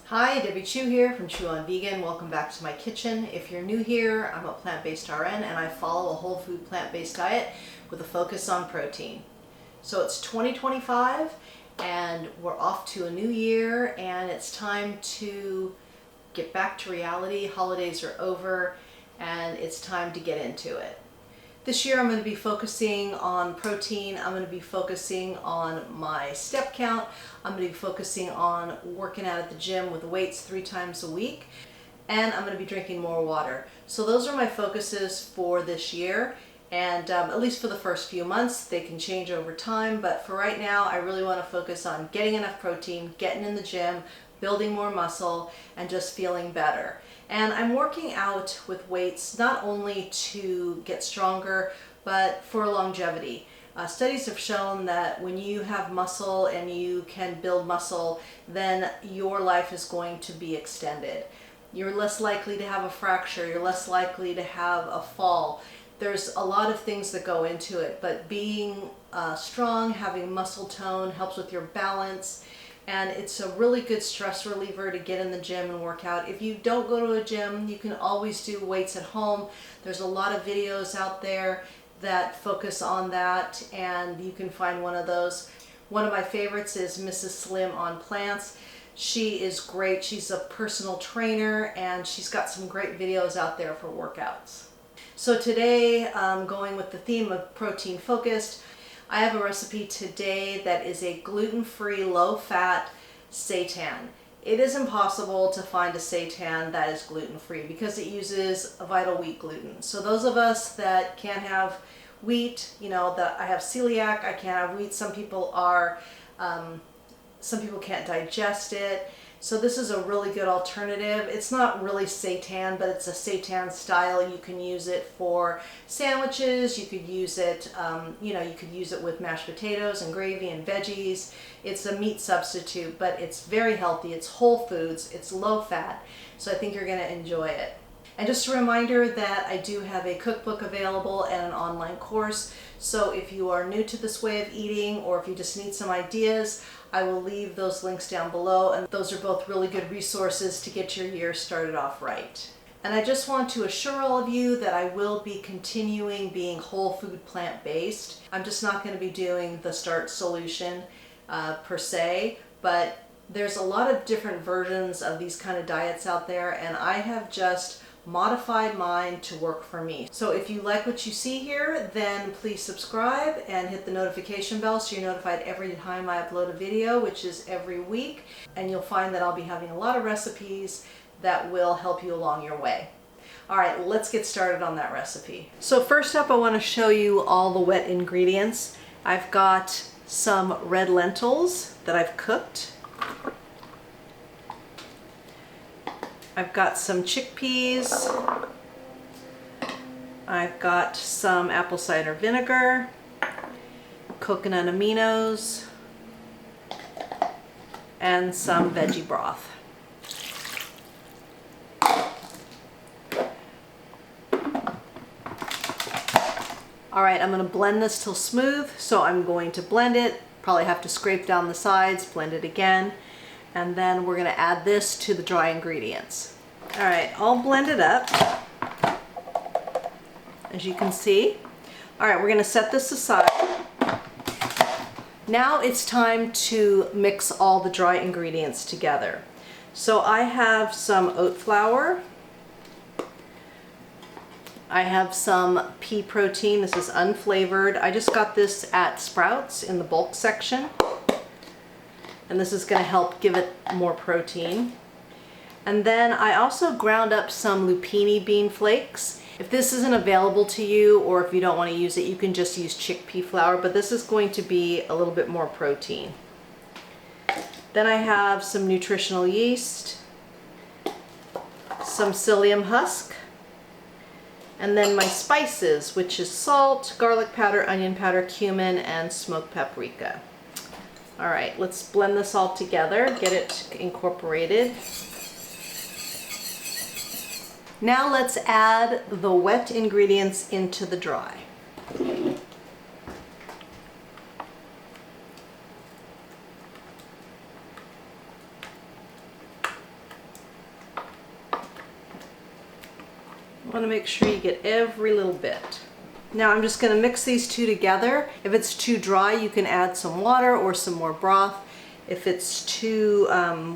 Hi, Debbie Chu here from Chew on Vegan. Welcome back to my kitchen. If you're new here, I'm a plant-based RN and I follow a whole food plant-based diet with a focus on protein. So it's 2025 and we're off to a new year and it's time to get back to reality. Holidays are over and it's time to get into it. This year I'm going to be focusing on protein. I'm going to be focusing on my step count. I'm going to be focusing on working out at the gym with weights 3 times a week. And I'm going to be drinking more water. So those are my focuses for this year. And at least for the first few months, they can change over time. But for right now, I really want to focus on getting enough protein, getting in the gym, building more muscle, and just feeling better. And I'm working out with weights not only to get stronger, but for longevity. Studies have shown that when you have muscle and you can build muscle, then your life is going to be extended. You're less likely to have a fracture, you're less likely to have a fall. There's a lot of things that go into it, but being strong, having muscle tone helps with your balance. And it's a really good stress reliever to get in the gym and work out. If you don't go to a gym, you can always do weights at home. There's a lot of videos out there that focus on that, and you can find one of those. One of my favorites is Mrs. Slim on Plants. She is great. She's a personal trainer, and she's got some great videos out there for workouts. So today, going with the theme of protein focused, I have a recipe today that is a gluten-free, low-fat seitan. It is impossible to find a seitan that is gluten-free because it uses a vital wheat gluten. So those of us that can't have wheat, that I have celiac, I can't have wheat. Some people can't digest it. So this is a really good alternative. It's not really seitan, but it's a seitan style. You can use it for sandwiches. You could use it, you could use it with mashed potatoes and gravy and veggies. It's a meat substitute, but it's very healthy. It's whole foods. It's low fat. So I think you're going to enjoy it. And just a reminder that I do have a cookbook available and an online course. So if you are new to this way of eating, or if you just need some ideas, I will leave those links down below, and those are both really good resources to get your year started off right. And I just want to assure all of you that I will be continuing being whole food plant-based. I'm just not going to be doing the Start solution per se, but there's a lot of different versions of these kind of diets out there, and I have just modified mine to work for me. So if you like what you see here, then please subscribe and hit the notification bell so you're notified every time I upload a video, which is every week. And you'll find that I'll be having a lot of recipes that will help you along your way. All right, let's get started on that recipe. So first up, I want to show you all the wet ingredients. I've got some red lentils that I've cooked. I've got some chickpeas, I've got some apple cider vinegar, coconut aminos, and some veggie broth. All right, I'm going to blend this till smooth, so I'm going to blend it, probably have to scrape down the sides, blend it again. And then we're going to add this to the dry ingredients. All right, all blended up, as you can see. All right, we're going to set this aside. Now it's time to mix all the dry ingredients together. So I have some oat flour. I have some pea protein. This is unflavored. I just got this at Sprouts in the bulk section. And this is going to help give it more protein. And then I also ground up some Lupini bean flakes. If this isn't available to you, or if you don't want to use it, you can just use chickpea flour, but this is going to be a little bit more protein. Then I have some nutritional yeast, some psyllium husk, and then my spices, which is salt, garlic powder, onion powder, cumin, and smoked paprika. All right, let's blend this all together, get it incorporated. Now let's add the wet ingredients into the dry. want to make sure you get every little bit. Now I'm just going to mix these two together. If it's too dry, you can add some water or some more broth. If it's too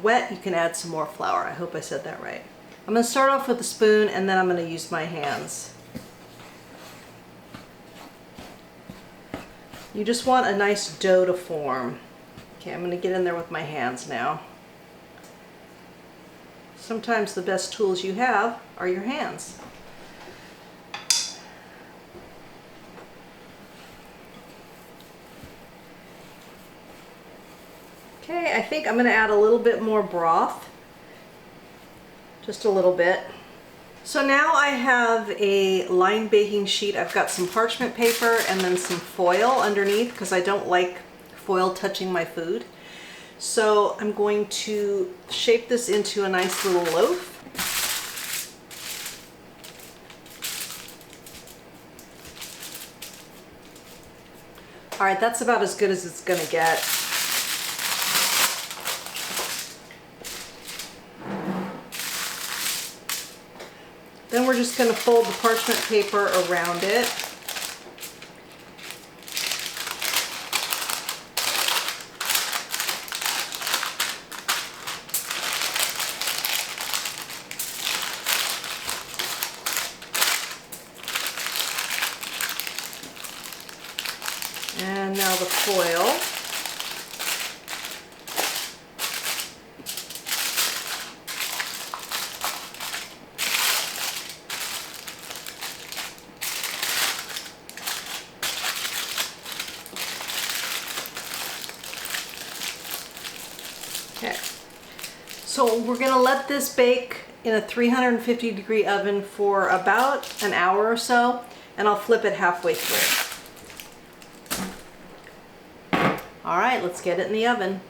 wet, you can add some more flour. I hope I said that right. I'm going to start off with a spoon and then I'm going to use my hands. You just want a nice dough to form. Okay, I'm going to get in there with my hands now. Sometimes the best tools you have are your hands. Okay, I think I'm going to add a little bit more broth. Just a little bit. So now I have a lined baking sheet. I've got some parchment paper and then some foil underneath because I don't like foil touching my food. So I'm going to shape this into a nice little loaf. All right, that's about as good as it's going to get. Then we're just going to fold the parchment paper around it. And now the foil. Okay, so we're going to let this bake in a 350-degree oven for about an hour or so, and I'll flip it halfway through. All right, let's get it in the oven.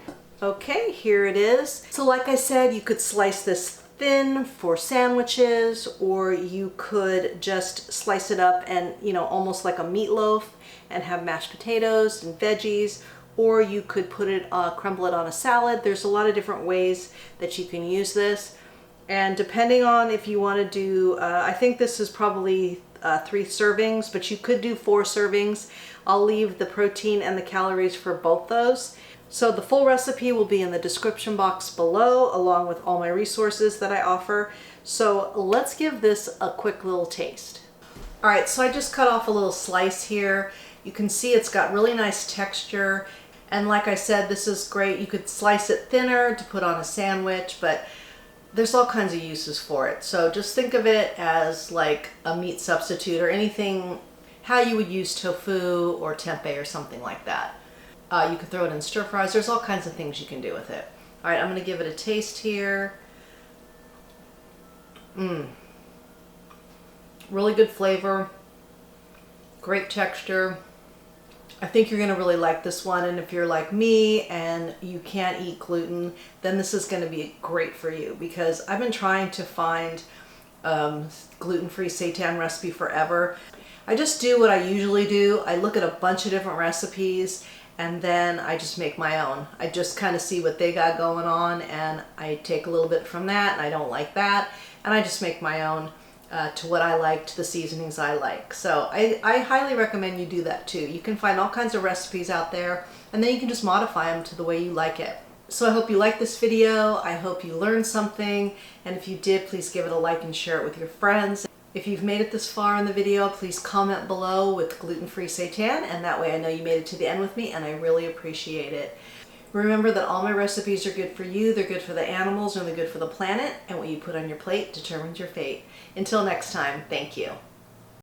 Okay, here it is. So like I said, you could slice this thin for sandwiches, or you could just slice it up and, you know, almost like a meatloaf and have mashed potatoes and veggies, or you could put it, crumble it on a salad. There's a lot of different ways that you can use this. And depending on if you want to do, I think this is probably 3 servings, but you could do 4 servings. I'll leave the protein and the calories for both those. So the full recipe will be in the description box below, along with all my resources that I offer. So let's give this a quick little taste. All right, so I just cut off a little slice here. You can see it's got really nice texture. And like I said, this is great. You could slice it thinner to put on a sandwich, but there's all kinds of uses for it. So just think of it as like a meat substitute or anything, how you would use tofu or tempeh or something like that. You could throw it in stir fries. There's all kinds of things you can do with it. All right, I'm gonna give it a taste here. Really good flavor, great texture. I think you're gonna really like this one, and if you're like me and you can't eat gluten, then this is gonna be great for you, because I've been trying to find gluten-free seitan recipe forever. I just do what I usually do. I look at a bunch of different recipes and then I just make my own. I just kind of see what they got going on and I take a little bit from that, and I don't like that, and I just make my own to what I like, to the seasonings I like. So I highly recommend you do that too. You can find all kinds of recipes out there, and then you can just modify them to the way you like it. So I hope you liked this video. I hope you learned something, and if you did, please give it a like and share it with your friends. If you've made it this far in the video, please comment below with gluten-free seitan, and that way I know you made it to the end with me, and I really appreciate it. Remember that all my recipes are good for you, they're good for the animals, and they're good for the planet, and what you put on your plate determines your fate. Until next time, thank you.